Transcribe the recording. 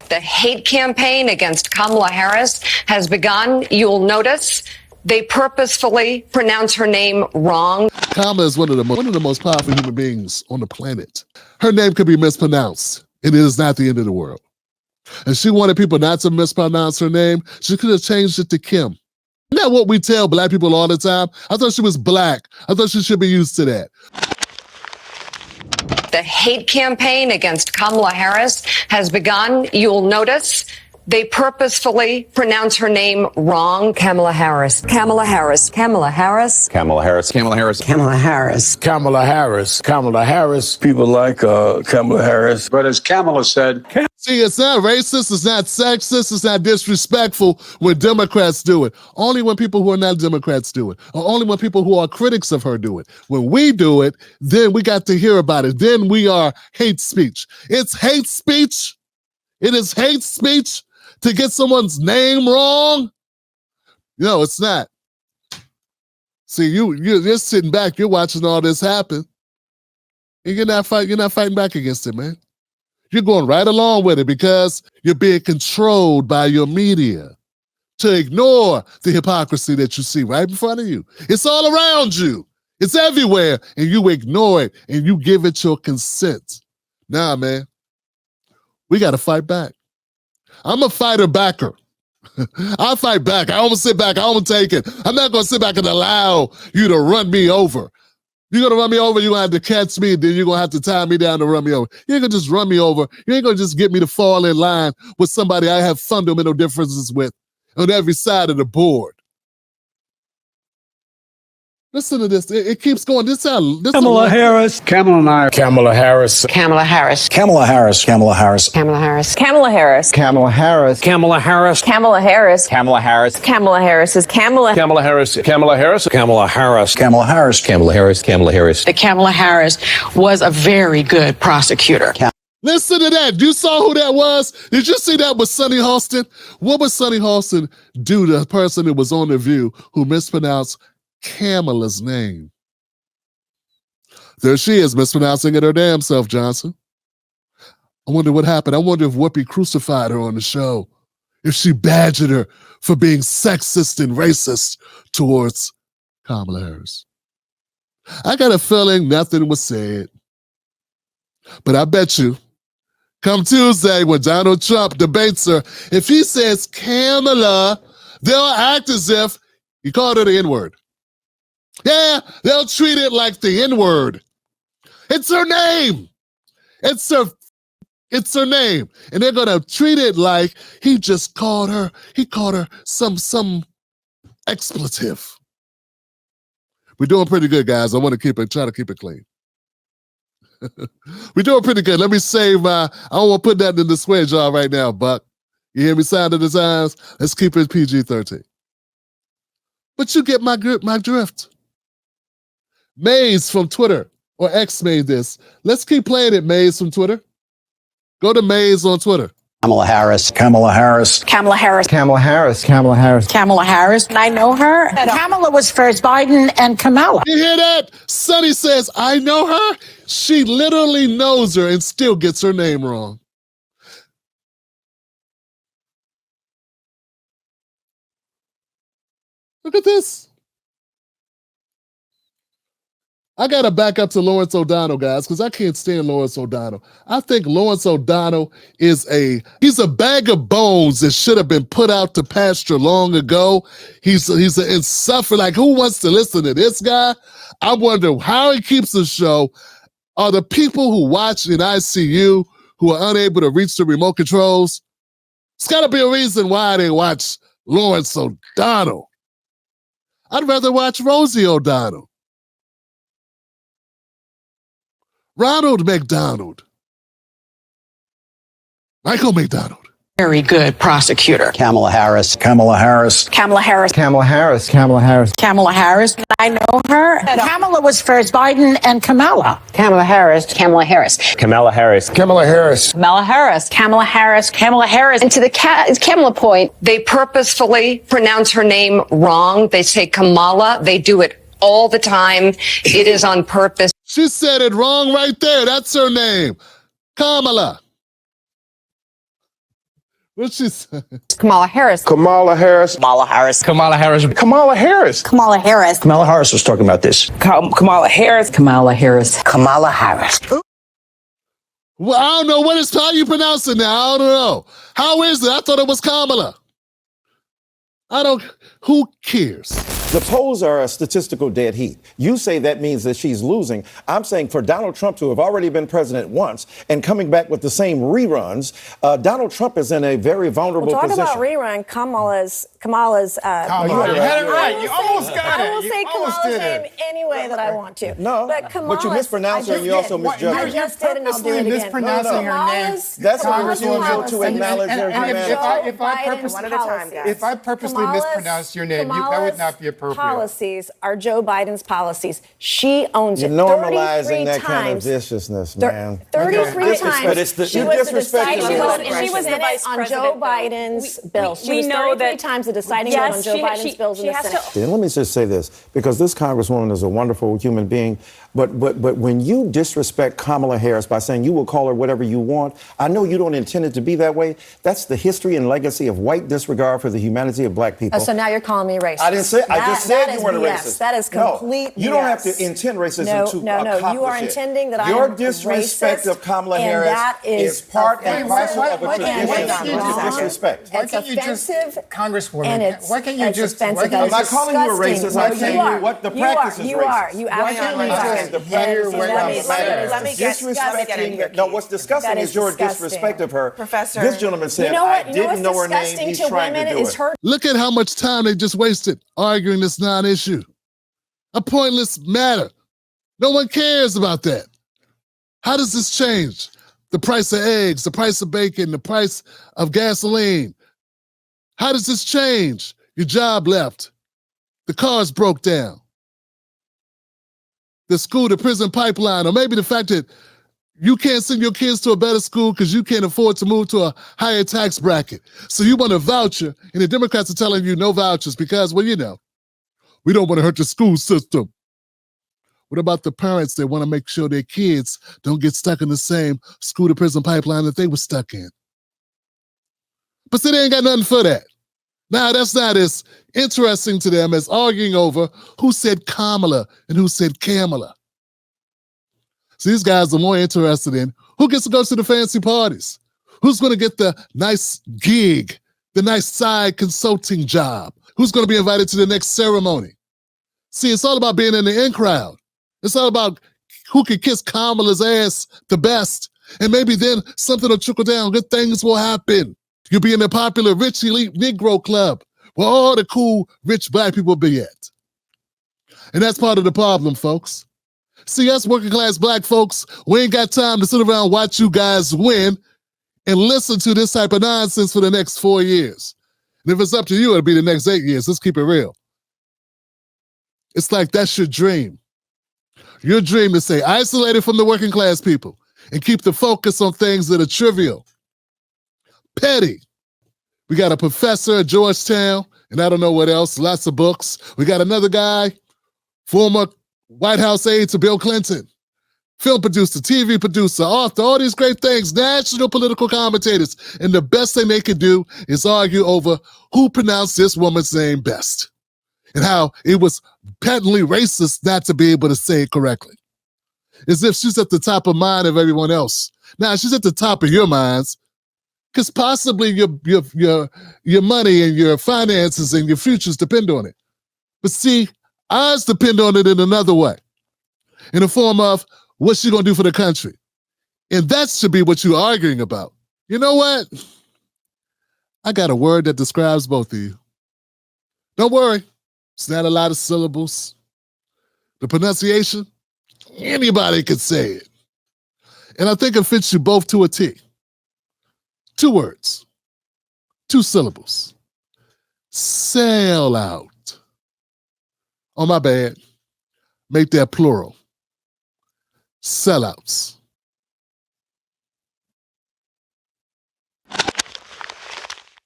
The hate campaign against Kamala Harris has begun. You'll notice they purposefully pronounce her name wrong. Kamala is one of the most powerful human beings on the planet. Her name could be mispronounced, and it is not the end of the world. And she wanted people not to mispronounce her name. She could have changed it to Kim. Isn't that what we tell black people all the time? I thought she was black. I thought she should be used to that. The hate campaign against Kamala Harris has begun. You'll notice they purposefully pronounce her name wrong. Kamala Harris. Kamala Harris. Kamala Harris. Kamala Harris. Kamala Harris. Kamala Harris. Kamala Harris. Kamala Harris. People like Kamala Harris. But as Kamala said... See, it's not racist, it's not sexist, it's not disrespectful when Democrats do it. Only when people who are not Democrats do it. Or only when people who are critics of her do it. When we do it, then we got to hear about it. Then we are hate speech. It's hate speech. It is hate speech to get someone's name wrong. No, it's not. See, you're just sitting back, you're watching all this happen. And you're not fighting back against it, man. You're going right along with it because you're being controlled by your media to ignore the hypocrisy that you see right in front of you. It's all around you. It's everywhere, and you ignore it, and you give it your consent. Nah, man, we got to fight back. I'm a fighter backer. I'll fight back. I won't sit back. I won't take it. I'm not going to sit back and allow you to run me over. You're going to run me over, you're going to have to catch me, then you're going to have to tie me down to run me over. You ain't going to just run me over. You ain't going to just get me to fall in line with somebody I have fundamental differences with on every side of the board. Listen to this. It keeps going. Kamala Harris. Kamala Harris. Kamala Harris. Kamala Harris. Kamala Harris. Kamala Harris. Kamala Harris. Kamala Harris. Kamala Harris. Kamala Harris. Kamala Harris. Kamala Harris is Kamala. Kamala Harris. Kamala Harris. Kamala Harris. Kamala Harris. Kamala Harris. Kamala Harris. Kamala Harris was a very good prosecutor. Listen to that. You saw who that was? Did you see that with Sunny Hostin? What would Sunny Hostin do to the person that was on The View who mispronounced Kamala's name? There she is, mispronouncing it her damn self, Johnson. I wonder what happened. I wonder if Whoopi crucified her on the show, if she badgered her for being sexist and racist towards Kamala Harris. I got a feeling nothing was said. But I bet you, come Tuesday when Donald Trump debates her, if he says Kamala, they'll act as if he called her the N-word. Yeah, they'll treat it like the N-word. It's her name. It's her name. And they're going to treat it like he just called her some expletive. We're doing pretty good, guys. I want to try to keep it clean. We're doing pretty good. Let me save I don't want to put that in the square jar right now, Buck. You hear me sound of the times? Let's keep it PG-13. But you get my drift. Maze from Twitter, or X made this. Let's keep playing it, Maze from Twitter. Go to Maze on Twitter. Kamala Harris. Kamala Harris. Kamala Harris. Kamala Harris. Kamala Harris. Kamala Harris. I know her. Kamala was first Biden and Kamala. You hear that? Sonny says, I know her. She literally knows her and still gets her name wrong. Look at this. I got to back up to Lawrence O'Donnell, guys, because I can't stand Lawrence O'Donnell. I think Lawrence O'Donnell he's a bag of bones that should have been put out to pasture long ago. He's an insufferable. Like, who wants to listen to this guy? I wonder how he keeps the show. Are the people who watch in ICU who are unable to reach the remote controls? It's got to be a reason why they watch Lawrence O'Donnell. I'd rather watch Rosie O'Donnell. Ronald McDonald. Michael McDonald. Very good prosecutor. Kamala Harris. Kamala Harris. Kamala Harris. Kamala Harris. Kamala Harris. Kamala Harris. I know her. Kamala was first Biden and Kamala. Kamala Harris. Kamala Harris. Kamala Harris. Kamala Harris. Kamala Harris. Kamala Harris. Kamala Harris. And to the Kamala point, they purposefully pronounce her name wrong. They say Kamala. They do it all the time. It is on purpose. She said it wrong right there. That's her name. Kamala. What she say? Kamala Harris. Kamala Harris. Kamala Harris. Kamala Harris. Kamala Harris. Kamala Harris. Kamala Harris was talking about this. Kamala Harris. Kamala Harris. Kamala Harris. Well, I don't know. How you pronounce it now? I don't know. How is it? I thought it was Kamala. Who cares? The polls are a statistical dead heat. You say that means that she's losing. I'm saying for Donald Trump to have already been president once and coming back with the same reruns, Donald Trump is in a very vulnerable position. Talk about rerun. Kamala's. You had it right. You almost got it. I will say Kamala's name any way that I want to. No, but you mispronounced her and you also misjudged her. I just did, and I'll do it again. Mispronouncing her name. That's a refusal to acknowledge her humanity. If I purposely mispronounce your name, that would not be appropriate. Policies are Joe Biden's policies. She owns it. You're normalizing that kind of viciousness, man. 33 times. She was the deciding vote, and she was the vice president on Joe Biden's bill. She was 33 times the deciding vote on Joe Biden's bills in the Senate. And let me just say this, because this Congresswoman is a wonderful human being, but when you disrespect Kamala Harris by saying you will call her whatever you want, I know you don't intend it to be that way. That's the history and legacy of white disregard for the humanity of black people. So now you're calling me racist. I didn't say. I just said you weren't a racist. That is complete. No, you don't have to intend racism to accomplish you are it. intending that I am Your disrespect racist, of Kamala Harris is part and parcel of a tradition of disrespect. It's offensive, Congresswoman. Why can't you just? I'm not calling you a racist. I'm saying what the practice is racist. You are. You absolutely are. No, what's disgusting is your disrespect of her. Professor. This gentleman said, I didn't know her name. He's trying to do it. Look at how much time they just wasted arguing this non-issue. A pointless matter. No one cares about that. How does this change? The price of eggs, the price of bacon, the price of gasoline. How does this change? Your job left. The cars broke down. The school to prison pipeline, or maybe the fact that you can't send your kids to a better school because you can't afford to move to a higher tax bracket. So you want a voucher, and the Democrats are telling you no vouchers because, well, we don't want to hurt the school system. What about the parents that want to make sure their kids don't get stuck in the same school to prison pipeline that they were stuck in? But see, they ain't got nothing for that. Now, that's not as interesting to them as arguing over who said Kamala and who said Kamala. So these guys are more interested in who gets to go to the fancy parties, who's going to get the nice gig, the nice side consulting job, who's going to be invited to the next ceremony. See, it's all about being in the in crowd. It's all about who can kiss Kamala's ass the best, and maybe then something will trickle down. Good things will happen. You'll be in the popular rich elite Negro club where all the cool rich black people be at. And that's part of the problem, folks. See, us working class black folks, we ain't got time to sit around and watch you guys win and listen to this type of nonsense for the next 4 years. And if it's up to you, it'll be the next 8 years. Let's keep it real. It's like that's your dream. Your dream to stay isolated from the working class people and keep the focus on things that are trivial, petty. We got a professor at Georgetown, and I don't know what else, lots of books. We got another guy, former White House aide to Bill Clinton, film producer, TV producer, author, all these great things, national political commentators. And the best thing they can do is argue over who pronounced this woman's name best and how it was patently racist not to be able to say it correctly. As if she's at the top of mind of everyone else. Now, she's at the top of your minds because possibly your money and your finances and your futures depend on it. But see, ours depend on it in another way, in the form of what's she gonna do for the country. And that should be what you're arguing about. You know what? I got a word that describes both of you. Don't worry, it's not a lot of syllables. The pronunciation, anybody could say it. And I think it fits you both to a T. 2 words, 2 syllables. Sell out. Oh, my bad. Make that plural. Sellouts.